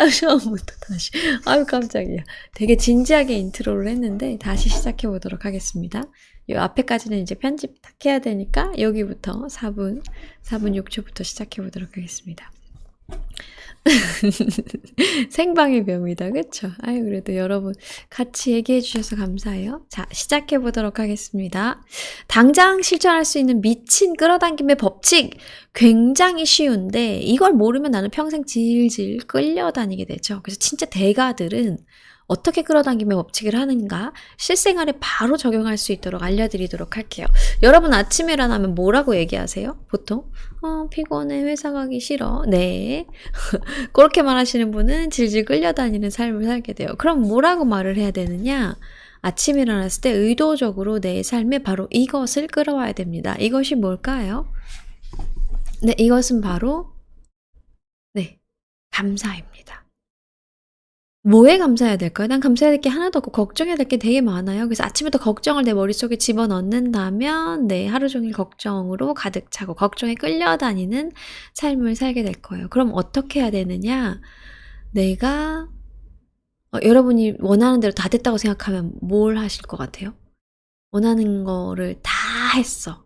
처음부터 다시. 아유, 깜짝이야. 되게 진지하게 인트로를 했는데 다시 시작해 보도록 하겠습니다. 요 앞에까지는 이제 편집 딱 해야 되니까 여기부터 4분 6초부터 시작해 보도록 하겠습니다. 생방의 묘미다, 그쵸? 아유, 그래도 여러분 같이 얘기해 주셔서 감사해요. 자, 시작해 보도록 하겠습니다. 당장 실천할 수 있는 미친 끌어당김의 법칙! 굉장히 쉬운데 이걸 모르면 나는 평생 질질 끌려다니게 되죠. 그래서 진짜 대가들은 어떻게 끌어당김의 법칙을 하는가 실생활에 바로 적용할 수 있도록 알려드리도록 할게요. 여러분 아침에 일어나면 뭐라고 얘기하세요? 보통? 피곤해, 회사 가기 싫어. 네. 그렇게 말하시는 분은 질질 끌려다니는 삶을 살게 돼요. 그럼 뭐라고 말을 해야 되느냐? 아침에 일어났을 때 의도적으로 내 삶에 바로 이것을 끌어와야 됩니다. 이것이 뭘까요? 네, 이것은 바로 네, 감사입니다. 뭐에 감사해야 될까요? 난 감사해야 될 게 하나도 없고 걱정해야 될 게 되게 많아요. 그래서 아침부터 걱정을 내 머릿속에 집어넣는다면 네, 하루 종일 걱정으로 가득 차고 걱정에 끌려다니는 삶을 살게 될 거예요. 그럼 어떻게 해야 되느냐? 내가 여러분이 원하는 대로 다 됐다고 생각하면 뭘 하실 것 같아요? 원하는 거를 다 했어.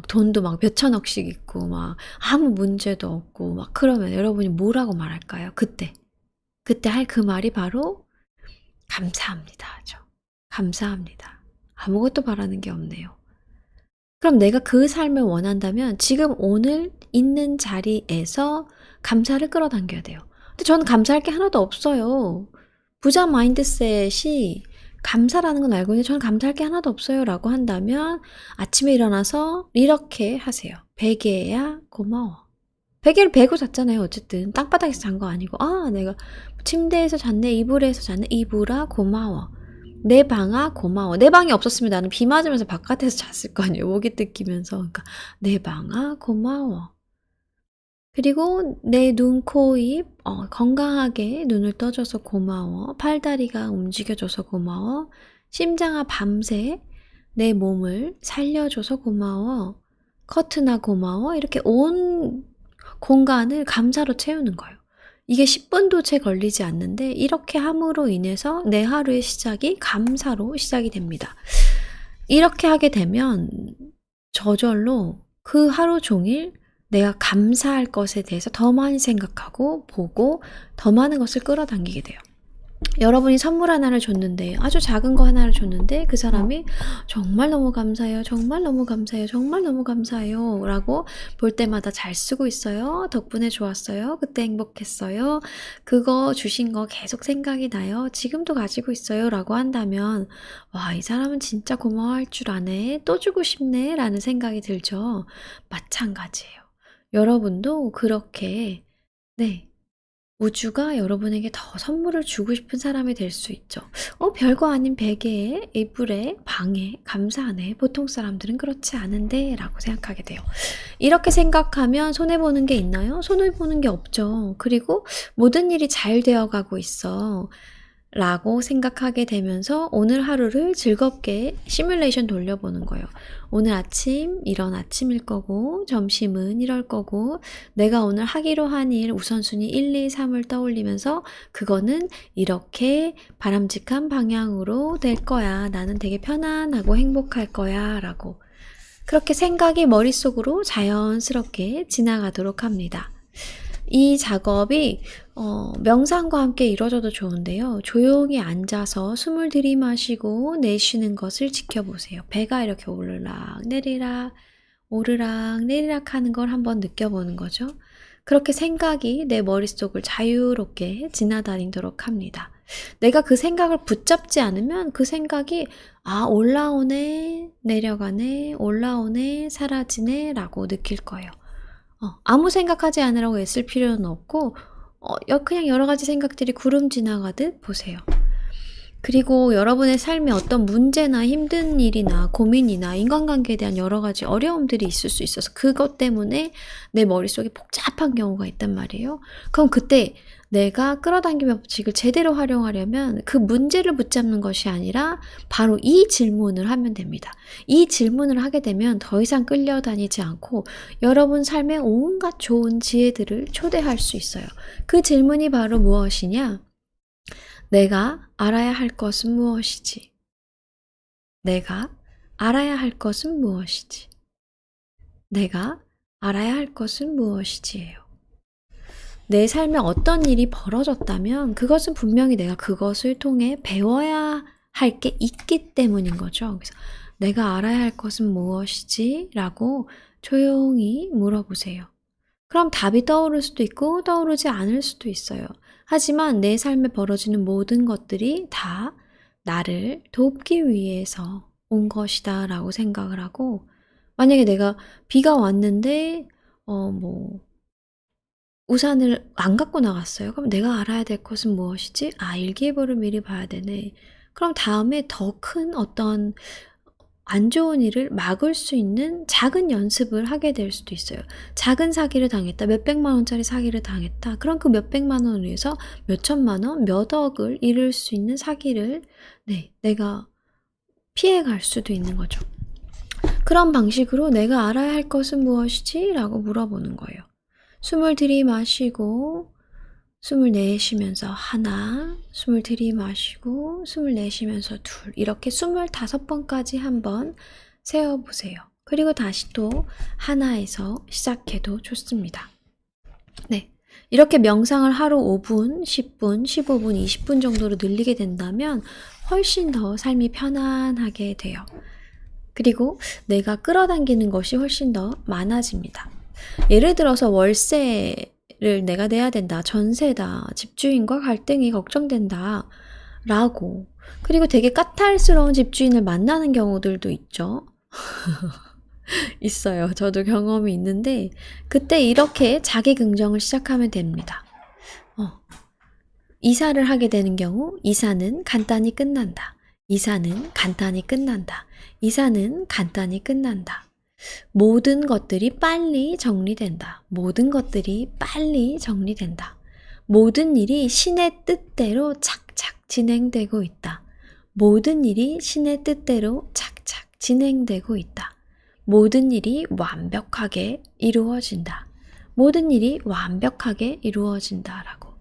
돈도 막 몇천억씩 있고 막 아무 문제도 없고 막 그러면 여러분이 뭐라고 말할까요? 그때 할 그 말이 바로 감사합니다죠. 감사합니다. 아무것도 바라는 게 없네요. 그럼 내가 그 삶을 원한다면 지금 오늘 있는 자리에서 감사를 끌어당겨야 돼요. 근데 저는 감사할 게 하나도 없어요. 부자 마인드셋이 감사라는 건 알고 있는데 저는 감사할 게 하나도 없어요 라고 한다면 아침에 일어나서 이렇게 하세요. 베개야 고마워. 베개를 베고 잤잖아요. 어쨌든 땅바닥에서 잔 거 아니고 내가 침대에서 잤네, 이불에서 잤네, 이불아 고마워. 내 방아 고마워. 내 방이 없었으면 나는 비 맞으면서 바깥에서 잤을 거 아니에요. 모기 뜯기면서. 그러니까 내 방아 고마워. 그리고 내 눈, 코, 입 건강하게 눈을 떠줘서 고마워. 팔다리가 움직여줘서 고마워. 심장아 밤새 내 몸을 살려줘서 고마워. 커트나 고마워. 이렇게 온 공간을 감사로 채우는 거예요. 이게 10분도 채 걸리지 않는데 이렇게 함으로 인해서 내 하루의 시작이 감사로 시작이 됩니다. 이렇게 하게 되면 저절로 그 하루 종일 내가 감사할 것에 대해서 더 많이 생각하고 보고 더 많은 것을 끌어당기게 돼요. 여러분이 선물 하나를 줬는데 아주 작은 거 하나를 줬는데 그 사람이 정말 너무 감사해요. 정말 너무 감사해요. 정말 너무 감사해요. 라고 볼 때마다 잘 쓰고 있어요. 덕분에 좋았어요. 그때 행복했어요. 그거 주신 거 계속 생각이 나요. 지금도 가지고 있어요. 라고 한다면 와, 이 사람은 진짜 고마워할 줄 아네. 또 주고 싶네. 라는 생각이 들죠. 마찬가지예요. 여러분도 그렇게 우주가 여러분에게 더 선물을 주고 싶은 사람이 될 수 있죠. 별거 아닌 베개에, 이불에, 방에 감사하네. 보통 사람들은 그렇지 않은데 라고 생각하게 돼요. 이렇게 생각하면 손해보는 게 있나요? 손해보는 게 없죠. 그리고 모든 일이 잘 되어가고 있어. 라고 생각하게 되면서 오늘 하루를 즐겁게 시뮬레이션 돌려보는 거예요. 오늘 아침 이런 아침일 거고 점심은 이럴 거고 내가 오늘 하기로 한 일 우선순위 1, 2, 3을 떠올리면서 그거는 이렇게 바람직한 방향으로 될 거야. 나는 되게 편안하고 행복할 거야 라고 그렇게 생각이 머릿속으로 자연스럽게 지나가도록 합니다. 이 작업이 명상과 함께 이루어져도 좋은데요. 조용히 앉아서 숨을 들이마시고 내쉬는 것을 지켜보세요. 배가 이렇게 오르락 내리락 오르락 내리락 하는 걸 한번 느껴보는 거죠. 그렇게 생각이 내 머릿속을 자유롭게 지나다니도록 합니다. 내가 그 생각을 붙잡지 않으면 그 생각이 올라오네 내려가네 올라오네 사라지네 라고 느낄 거예요. 아무 생각하지 않으라고 애쓸 필요는 없고 그냥 여러 가지 생각들이 구름 지나가듯 보세요. 그리고 여러분의 삶에 어떤 문제나 힘든 일이나 고민이나 인간관계에 대한 여러 가지 어려움들이 있을 수 있어서 그것 때문에 내 머릿속에 복잡한 경우가 있단 말이에요. 그럼 그때 내가 끌어당김의 법칙을 제대로 활용하려면 그 문제를 붙잡는 것이 아니라 바로 이 질문을 하면 됩니다. 이 질문을 하게 되면 더 이상 끌려다니지 않고 여러분 삶에 온갖 좋은 지혜들을 초대할 수 있어요. 그 질문이 바로 무엇이냐? 내가 알아야 할 것은 무엇이지? 내가 알아야 할 것은 무엇이지? 내가 알아야 할 것은 무엇이지예요. 내 삶에 어떤 일이 벌어졌다면 그것은 분명히 내가 그것을 통해 배워야 할 게 있기 때문인 거죠. 그래서 내가 알아야 할 것은 무엇이지? 라고 조용히 물어보세요. 그럼 답이 떠오를 수도 있고 떠오르지 않을 수도 있어요. 하지만 내 삶에 벌어지는 모든 것들이 다 나를 돕기 위해서 온 것이다 라고 생각을 하고, 만약에 내가 비가 왔는데 우산을 안 갖고 나갔어요. 그럼 내가 알아야 될 것은 무엇이지? 일기예보를 미리 봐야 되네. 그럼 다음에 더 큰 어떤 안 좋은 일을 막을 수 있는 작은 연습을 하게 될 수도 있어요. 작은 사기를 당했다. 몇백만 원짜리 사기를 당했다. 그럼 그 몇백만 원을 위해서 몇천만 원, 몇 억을 잃을 수 있는 사기를 내가 피해갈 수도 있는 거죠. 그런 방식으로 내가 알아야 할 것은 무엇이지? 라고 물어보는 거예요. 숨을 들이마시고 숨을 내쉬면서 하나, 숨을 들이마시고 숨을 내쉬면서 둘, 이렇게 25번까지 한번 세어보세요. 그리고 다시 또 하나에서 시작해도 좋습니다. 이렇게 명상을 하루 5분, 10분, 15분, 20분 정도로 늘리게 된다면 훨씬 더 삶이 편안하게 돼요. 그리고 내가 끌어당기는 것이 훨씬 더 많아집니다. 예를 들어서 월세를 내가 내야 된다, 전세다, 집주인과 갈등이 걱정된다 라고, 그리고 되게 까탈스러운 집주인을 만나는 경우들도 있죠. 있어요. 저도 경험이 있는데 그때 이렇게 자기 긍정을 시작하면 됩니다. 이사를 하게 되는 경우 이사는 간단히 끝난다. 이사는 간단히 끝난다. 이사는 간단히 끝난다. 모든 것들이 빨리 정리된다. 모든 것들이 빨리 정리된다. 모든 일이 신의 뜻대로 착착 진행되고 있다. 모든 일이 신의 뜻대로 착착 진행되고 있다. 모든 일이 완벽하게 이루어진다. 모든 일이 완벽하게 이루어진다라고.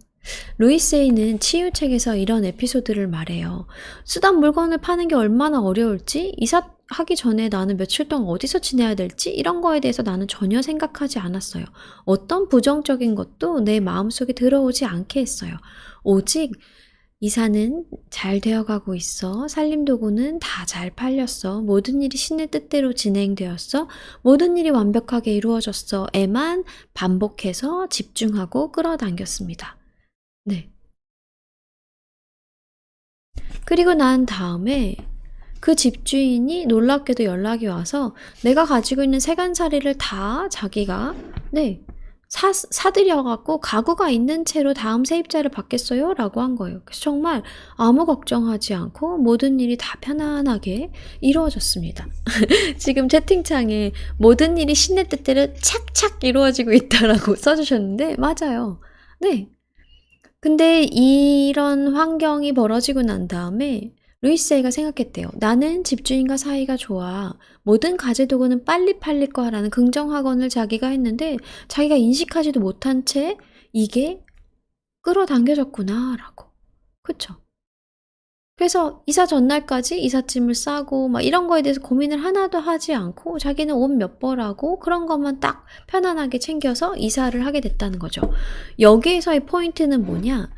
루이스 에이는 치유책에서 이런 에피소드를 말해요. 쓰던 물건을 파는 게 얼마나 어려울지, 이사하기 전에 나는 며칠 동안 어디서 지내야 될지 이런 거에 대해서 나는 전혀 생각하지 않았어요. 어떤 부정적인 것도 내 마음속에 들어오지 않게 했어요. 오직 이사는 잘 되어가고 있어. 살림도구는 다 잘 팔렸어. 모든 일이 신의 뜻대로 진행되었어. 모든 일이 완벽하게 이루어졌어. 에만 반복해서 집중하고 끌어당겼습니다. 그리고 난 다음에 그 집주인이 놀랍게도 연락이 와서 내가 가지고 있는 세간살이를 다 자기가 사들여갖고 가구가 있는 채로 다음 세입자를 받겠어요? 라고 한 거예요. 그래서 정말 아무 걱정하지 않고 모든 일이 다 편안하게 이루어졌습니다. 지금 채팅창에 모든 일이 신의 뜻대로 착착 이루어지고 있다라고 써주셨는데 맞아요. 근데 이런 환경이 벌어지고 난 다음에 루이스 에이가 생각했대요. 나는 집주인과 사이가 좋아. 모든 가재도구는 빨리 팔릴 거라는 긍정학원을 자기가 했는데 자기가 인식하지도 못한 채 이게 끌어당겨졌구나 라고. 그쵸? 그래서 이사 전날까지 이삿짐을 싸고 막 이런 거에 대해서 고민을 하나도 하지 않고 자기는 옷 몇 벌하고 그런 것만 딱 편안하게 챙겨서 이사를 하게 됐다는 거죠. 여기에서의 포인트는 뭐냐?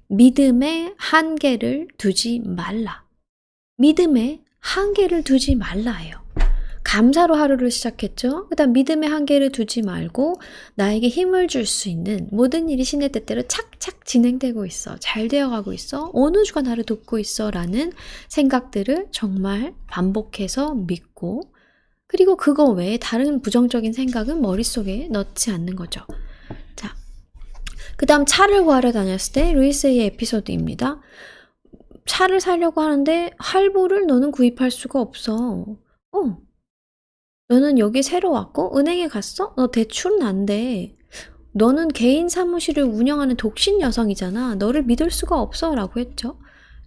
믿음의 한계를 두지 말라. 믿음의 한계를 두지 말라예요. 감사로 하루를 시작했죠. 그다음 믿음의 한계를 두지 말고 나에게 힘을 줄 수 있는 모든 일이 신의 뜻대로 착착 진행되고 있어. 잘 되어가고 있어. 어느 주가 나를 돕고 있어 라는 생각들을 정말 반복해서 믿고, 그리고 그거 외에 다른 부정적인 생각은 머릿속에 넣지 않는 거죠. 자, 그 다음 차를 구하러 다녔을 때 루이스의 에피소드입니다. 차를 사려고 하는데 할부를 너는 구입할 수가 없어. 어. 너는 여기 새로 왔고 은행에 갔어? 너 대출은 안 돼. 너는 개인 사무실을 운영하는 독신 여성이잖아. 너를 믿을 수가 없어. 라고 했죠.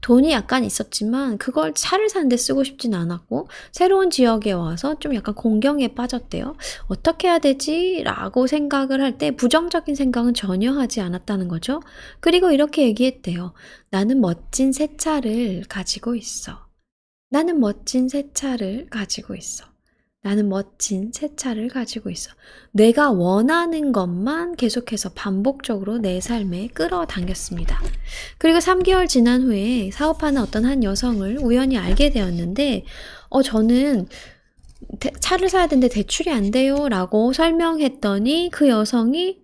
돈이 약간 있었지만 그걸 차를 사는데 쓰고 싶진 않았고 새로운 지역에 와서 좀 약간 공경에 빠졌대요. 어떻게 해야 되지? 라고 생각을 할 때 부정적인 생각은 전혀 하지 않았다는 거죠. 그리고 이렇게 얘기했대요. 나는 멋진 새 차를 가지고 있어. 나는 멋진 새 차를 가지고 있어. 나는 멋진 새 차를 가지고 있어. 내가 원하는 것만 계속해서 반복적으로 내 삶에 끌어당겼습니다. 그리고 3개월 지난 후에 사업하는 어떤 한 여성을 우연히 알게 되었는데, 저는 차를 사야 되는데 대출이 안 돼요. 라고 설명했더니 그 여성이,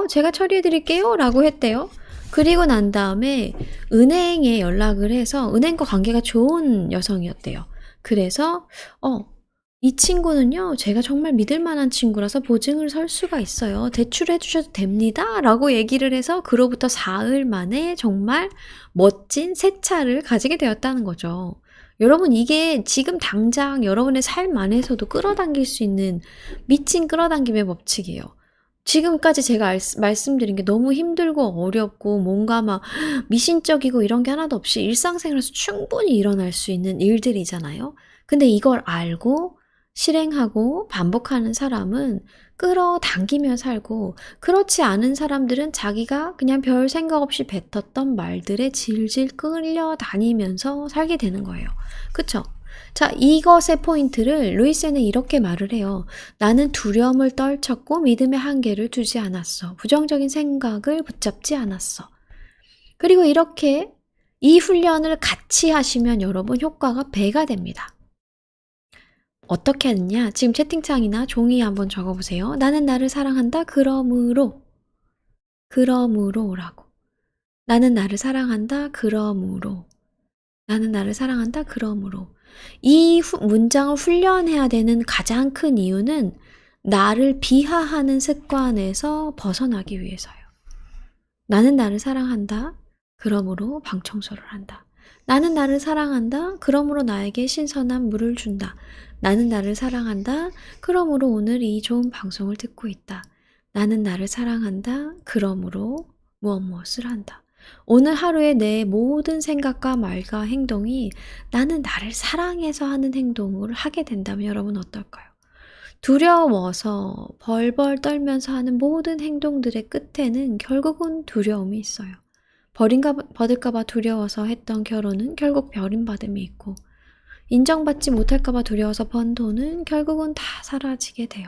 제가 처리해 드릴게요. 라고 했대요. 그리고 난 다음에 은행에 연락을 해서 은행과 관계가 좋은 여성이었대요. 그래서, 이 친구는요, 제가 정말 믿을 만한 친구라서 보증을 설 수가 있어요. 대출해 주셔도 됩니다. 라고 얘기를 해서 그로부터 사흘 만에 정말 멋진 새 차를 가지게 되었다는 거죠. 여러분, 이게 지금 당장 여러분의 삶 안에서도 끌어당길 수 있는 미친 끌어당김의 법칙이에요. 지금까지 제가 말씀드린 게 너무 힘들고 어렵고 뭔가 막 미신적이고 이런 게 하나도 없이 일상생활에서 충분히 일어날 수 있는 일들이잖아요. 근데 이걸 알고 실행하고 반복하는 사람은 끌어당기며 살고, 그렇지 않은 사람들은 자기가 그냥 별 생각 없이 뱉었던 말들에 질질 끌려다니면서 살게 되는 거예요. 그쵸? 자, 이것의 포인트를 루이스는 이렇게 말을 해요. 나는 두려움을 떨쳤고 믿음의 한계를 두지 않았어. 부정적인 생각을 붙잡지 않았어. 그리고 이렇게 이 훈련을 같이 하시면 여러분 효과가 배가 됩니다. 어떻게 하느냐? 지금 채팅창이나 종이에 한번 적어보세요. 나는 나를 사랑한다. 그러므로라고. 나는 나를 사랑한다. 나는 나를 사랑한다. 그러므로. 이 문장을 훈련해야 되는 가장 큰 이유는 나를 비하하는 습관에서 벗어나기 위해서요. 나는 나를 사랑한다. 그러므로 방 청소를 한다. 나는 나를 사랑한다. 그러므로 나에게 신선한 물을 준다. 나는 나를 사랑한다. 그러므로 오늘 이 좋은 방송을 듣고 있다. 나는 나를 사랑한다. 그러므로 무엇을 한다. 오늘 하루의 내 모든 생각과 말과 행동이 나는 나를 사랑해서 하는 행동을 하게 된다면 여러분 어떨까요? 두려워서 벌벌 떨면서 하는 모든 행동들의 끝에는 결국은 두려움이 있어요. 받을까봐 두려워서 했던 결혼은 결국 버림받음이 있고, 인정받지 못할까봐 두려워서 번 돈은 결국은 다 사라지게 돼요.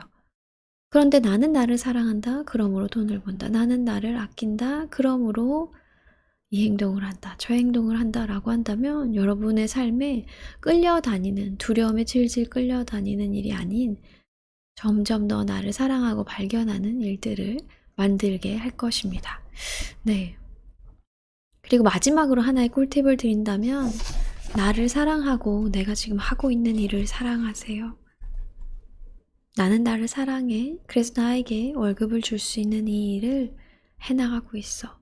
그런데 나는 나를 사랑한다. 그러므로 돈을 번다. 나는 나를 아낀다. 그러므로 이 행동을 한다. 저 행동을 한다라고 한다면 여러분의 삶에 끌려다니는, 두려움에 질질 끌려다니는 일이 아닌 점점 더 나를 사랑하고 발견하는 일들을 만들게 할 것입니다. 네. 그리고 마지막으로 하나의 꿀팁을 드린다면, 나를 사랑하고 내가 지금 하고 있는 일을 사랑하세요. 나는 나를 사랑해. 그래서 나에게 월급을 줄 수 있는 이 일을 해나가고 있어.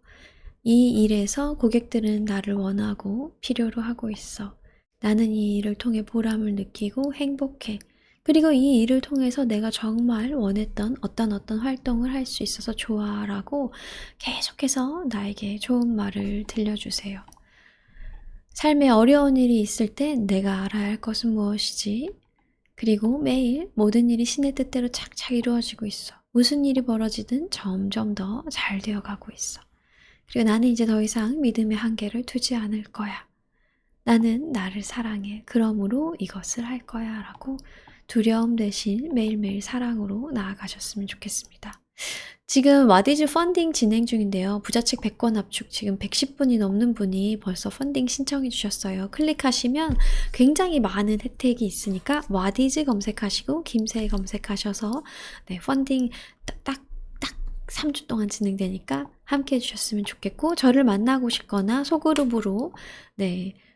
이 일에서 고객들은 나를 원하고 필요로 하고 있어. 나는 이 일을 통해 보람을 느끼고 행복해. 그리고 이 일을 통해서 내가 정말 원했던 어떤 활동을 할 수 있어서 좋아라고 계속해서 나에게 좋은 말을 들려주세요. 삶에 어려운 일이 있을 땐 내가 알아야 할 것은 무엇이지? 그리고 매일 모든 일이 신의 뜻대로 착착 이루어지고 있어. 무슨 일이 벌어지든 점점 더 잘 되어가고 있어. 그리고 나는 이제 더 이상 믿음의 한계를 두지 않을 거야. 나는 나를 사랑해. 그러므로 이것을 할 거야. 라고 두려움 대신 매일매일 사랑으로 나아가셨으면 좋겠습니다. 지금 와디즈 펀딩 진행 중인데요. 부자책 100권 압축 지금 110분이 넘는 분이 벌써 펀딩 신청해 주셨어요. 클릭하시면 굉장히 많은 혜택이 있으니까 와디즈 검색하시고 김새 검색하셔서 펀딩 딱 3주 동안 진행되니까 함께 해주셨으면 좋겠고, 저를 만나고 싶거나 소그룹으로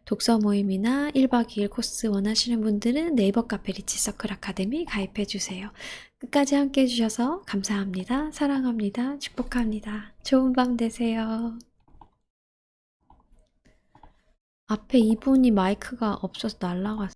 독서 모임이나 1박 2일 코스 원하시는 분들은 네이버 카페 리치서클 아카데미 가입해주세요. 끝까지 함께 해주셔서 감사합니다. 사랑합니다. 축복합니다. 좋은 밤 되세요. 앞에 이분이 마이크가 없어서 날라갔어.